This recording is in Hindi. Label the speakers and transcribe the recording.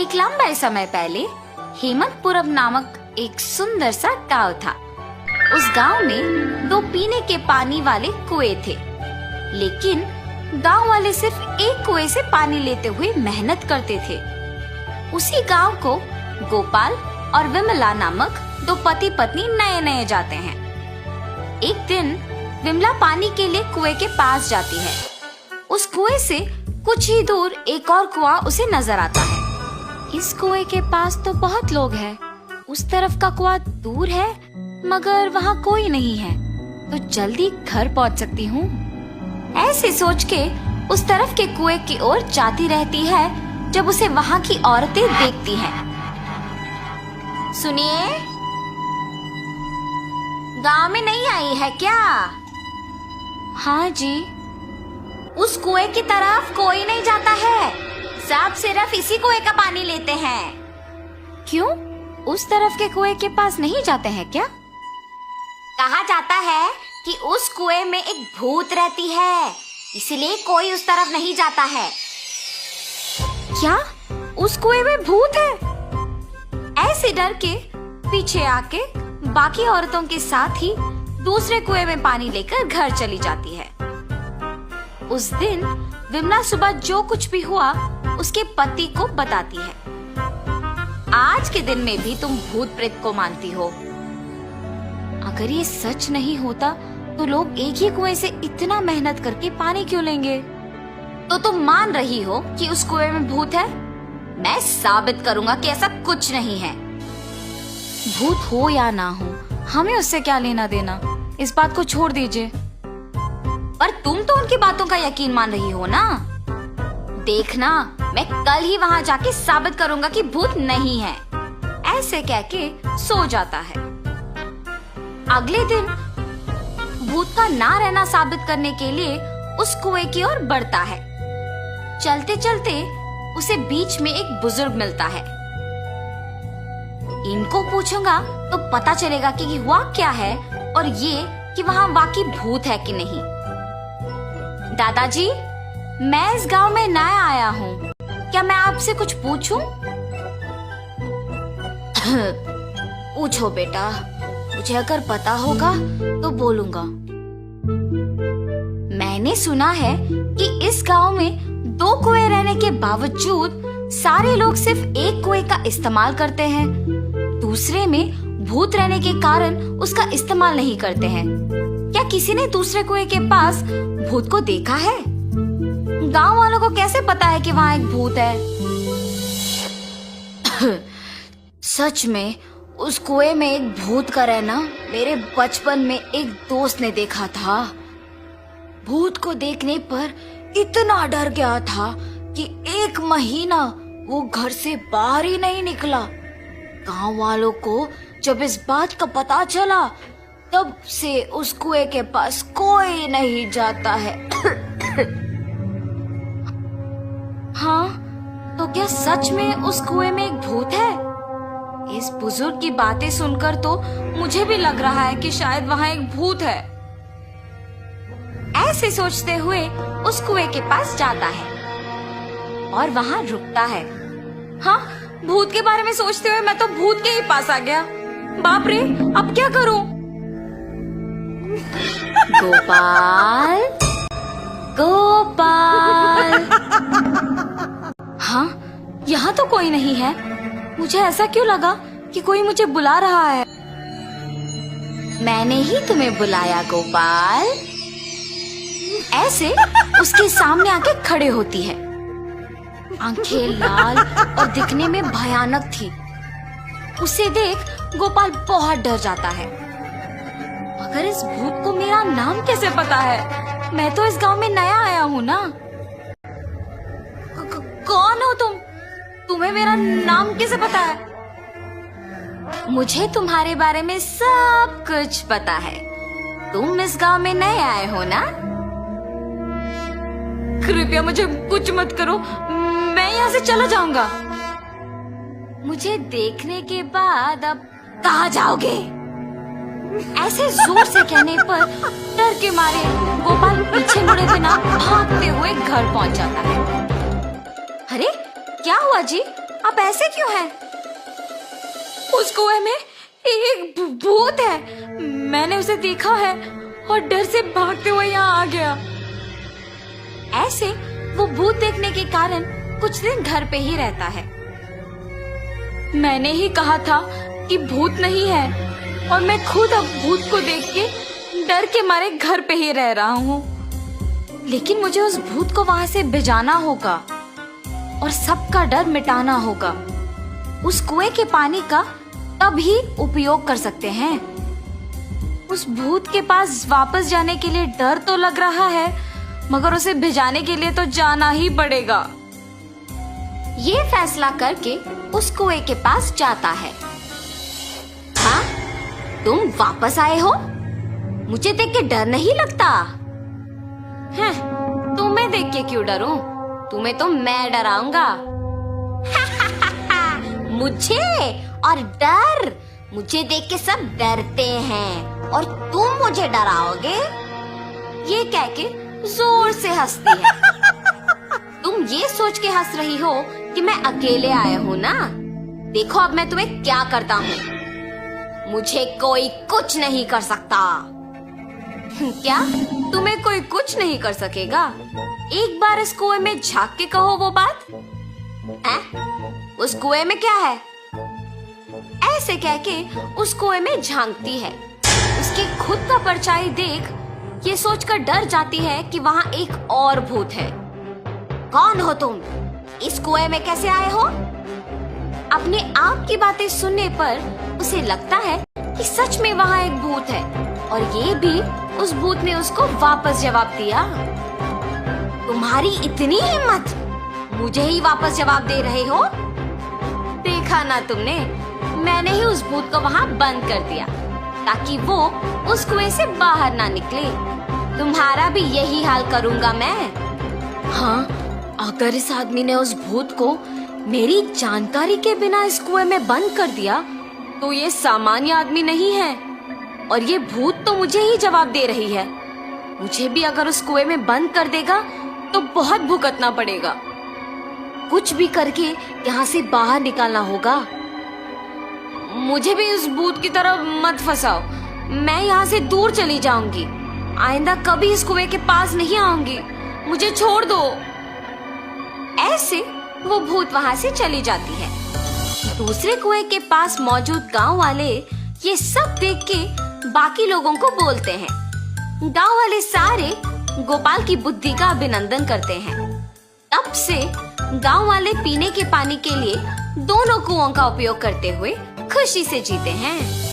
Speaker 1: एक लंबे समय पहले हेमंतपुरम नामक एक सुंदर सा गांव था। उस गांव में 2 पीने के पानी वाले कुएं थे, लेकिन गांव वाले सिर्फ एक कुएं से पानी लेते हुए मेहनत करते थे। उसी गांव को गोपाल और विमला नामक 2 पति पत्नी नए नए जाते हैं। एक दिन विमला पानी के लिए कुएं के पास जाती है। उस कुएं से कुछ ही दूर एक और कुआं उसे नजर आता है। इस कुएं के पास तो बहुत लोग हैं, उस तरफ का कुआं दूर है मगर वहाँ कोई नहीं है, तो जल्दी घर पहुँच सकती हूँ। ऐसे सोच के उस तरफ के कुएं की ओर जाती रहती है जब उसे वहाँ की औरतें देखती हैं। सुनिए, गांव में नहीं आई है क्या? हाँ जी। उस कुएं की तरफ कोई नहीं जाता है, सब सिर्फ इसी कुएं का पानी लेते हैं। क्यों, उस तरफ के कुएं के पास नहीं जाते हैं क्या? कहा जाता है कि उस कुएं में एक भूत रहती है, इसलिए कोई उस तरफ नहीं जाता है। क्या उस कुएं में भूत है? ऐसे डर के पीछे आके बाकी औरतों के साथ ही दूसरे कुएं में पानी लेकर घर चली जाती है। उस दिन विमला सुबह जो कुछ भी हुआ उसके पति को बताती है। आज के दिन में भी तुम भूत प्रेत को मानती हो। अगर ये सच नहीं होता तो लोग एक ही कुएं से इतना मेहनत करके पानी क्यों लेंगे? तो तुम मान रही हो कि उस कुएं में भूत है? मैं साबित करूंगा कि ऐसा कुछ नहीं है। भूत हो या ना हो, हमें उससे क्या लेना देना, इस बात को छोड़ दीजिए। पर तुम तो उनकी बातों का यकीन मान रही हो ना? देखना, मैं कल ही वहाँ जाके साबित करूंगा कि भूत नहीं है। ऐसे कह के सो जाता है। अगले दिन भूत का ना रहना साबित करने के लिए उस कुएं की ओर बढ़ता है। चलते चलते उसे बीच में एक बुजुर्ग मिलता है। इनको पूछूंगा तो पता चलेगा कि हुआ क्या है और ये कि वहाँ वाकई भूत है कि नहीं। दादाजी, मैं इस गांव में नया आया हूँ, क्या मैं आपसे कुछ पूछूं? पूछो बेटा, मुझे अगर पता होगा तो बोलूंगा। मैंने सुना है कि इस गांव में 2 कुएं रहने के बावजूद सारे लोग सिर्फ एक कुएं का इस्तेमाल करते हैं, दूसरे में भूत रहने के कारण उसका इस्तेमाल नहीं करते हैं। क्या किसी ने दूसरे कुएं के पास भूत को देखा है? गांव वालों को कैसे पता है कि वहाँ एक भूत है? सच में उस कुएं में एक भूत का रहना मेरे बचपन में एक दोस्त ने देखा था। भूत को देखने पर इतना डर गया था कि 1 महीना वो घर से बाहर ही नहीं निकला। गांव वालों को जब इस बात का पता चला तब से उस कुएं के पास कोई नहीं जाता है। हाँ, तो क्या सच में उस कुएं में एक भूत है? इस बुजुर्ग की बातें सुनकर तो मुझे भी लग रहा है कि शायद वहाँ एक भूत है। ऐसे सोचते हुए उस कुएं के पास जाता है और वहाँ रुकता है। हाँ, भूत के बारे में सोचते हुए मैं तो भूत के ही पास आ गया। बाप रे, अब क्या करूं? गोपाल, गोपाल। हाँ, यहाँ तो कोई नहीं है। मुझे ऐसा क्यों लगा कि कोई मुझे बुला रहा है? मैंने ही तुम्हें बुलाया गोपाल। ऐसे उसके सामने आके खड़े होती है। आंखें लाल और दिखने में भयानक थी। उसे देख गोपाल बहुत डर जाता है। मगर इस भूत को मेरा नाम कैसे पता है? मैं तो इस गांव में नया आया हूँ ना। कौन हो तुम? तुम्हें मेरा नाम कैसे पता है? मुझे तुम्हारे बारे में सब कुछ पता है। तुम इस गांव में नए आए हो ना? कृपया मुझे कुछ मत करो, मैं यहाँ से चला जाऊंगा। मुझे देखने के बाद अब कहाँ जाओगे? ऐसे जोर से कहने पर डर के मारे गोपाल पीछे मुड़े बिना भागते हुए घर पहुंच जाता है। अरे क्या हुआ जी, आप ऐसे क्यों हैं? उस कुएं में एक भूत है। मैंने उसे देखा है और डर से भागते हुए यहाँ आ गया। ऐसे वो भूत देखने के कारण कुछ दिन घर पे ही रहता है। मैंने ही कहा था कि भूत नहीं है और मैं खुद अब भूत को देख के डर के मारे घर पे ही रह रहा हूँ। लेकिन मुझे उस भूत को वहां से भिजाना होगा और सबका डर मिटाना होगा। उस कुएं के पानी का तभी उपयोग कर सकते हैं। उस भूत के पास वापस जाने के लिए डर तो लग रहा है, मगर उसे भिजाने के लिए तो जाना ही पड़ेगा। ये फैसला करके उस कुएं के पास जाता है। हाँ, तुम वापस आए हो? मुझे देख के डर नहीं लगता? हैं, तुम्हें देख के क्यों डरूं? तुम्हें तो मैं डराऊंगा। मुझे और डर? मुझे देख के सब डरते हैं और तुम मुझे डराओगे? ये कह के जोर से हंसती है। तुम ये सोच के हंस रही हो कि मैं अकेले आया हूँ ना? देखो अब मैं तुम्हें क्या करता हूँ। मुझे कोई कुछ नहीं कर सकता। क्या? तुम्हें कोई कुछ नहीं कर सकेगा? एक बार इस कुएं में झांक के कहो वो बात। उस कुएं में क्या है? ऐसे कह के उस कुएं में झांकती है। उसके खुद का परछाई देख ये सोचकर डर जाती है कि वहाँ एक और भूत है। कौन हो तुम? इस कुएं में कैसे आए हो? अपने आप की बातें सुनने पर उसे लगता है कि सच में वहाँ एक भूत है और ये भी उस भूत ने उसको वापस जवाब दिया। तुम्हारी इतनी हिम्मत, मुझे ही वापस जवाब दे रहे हो? देखा ना तुमने, मैंने ही उस भूत को वहाँ बंद कर दिया ताकि वो उस कुएं से बाहर ना निकले। तुम्हारा भी यही हाल करूँगा मैं। हाँ, अगर इस आदमी ने उस भूत को मेरी जानकारी के बिना इस कुएं में बंद कर दिया तो ये सामान्य आदमी नहीं है और ये भूत तो मुझे ही जवाब दे रही है। मुझे भी अगर उस कुएं में बंद कर देगा तो बहुत भुगतना पड़ेगा। कुछ भी करके यहाँ से बाहर निकालना होगा। मुझे भी उस भूत की तरह मत फंसाओ। मैं यहाँ से दूर चली जाऊंगी। आइंदा कभी इस कुएं के पास नहीं आऊंगी। मुझे छोड़ दो। ऐसे वो भूत वहाँ से चली जाती है। दूसरे कुएं के पास मौजूद गांव वाले ये सब देख के बाकी लोगों को बोलते हैं। गांव वाले सारे गोपाल की बुद्धि का अभिनंदन करते हैं। तब से गांव वाले पीने के पानी के लिए दोनों कुओं का उपयोग करते हुए खुशी से जीते हैं।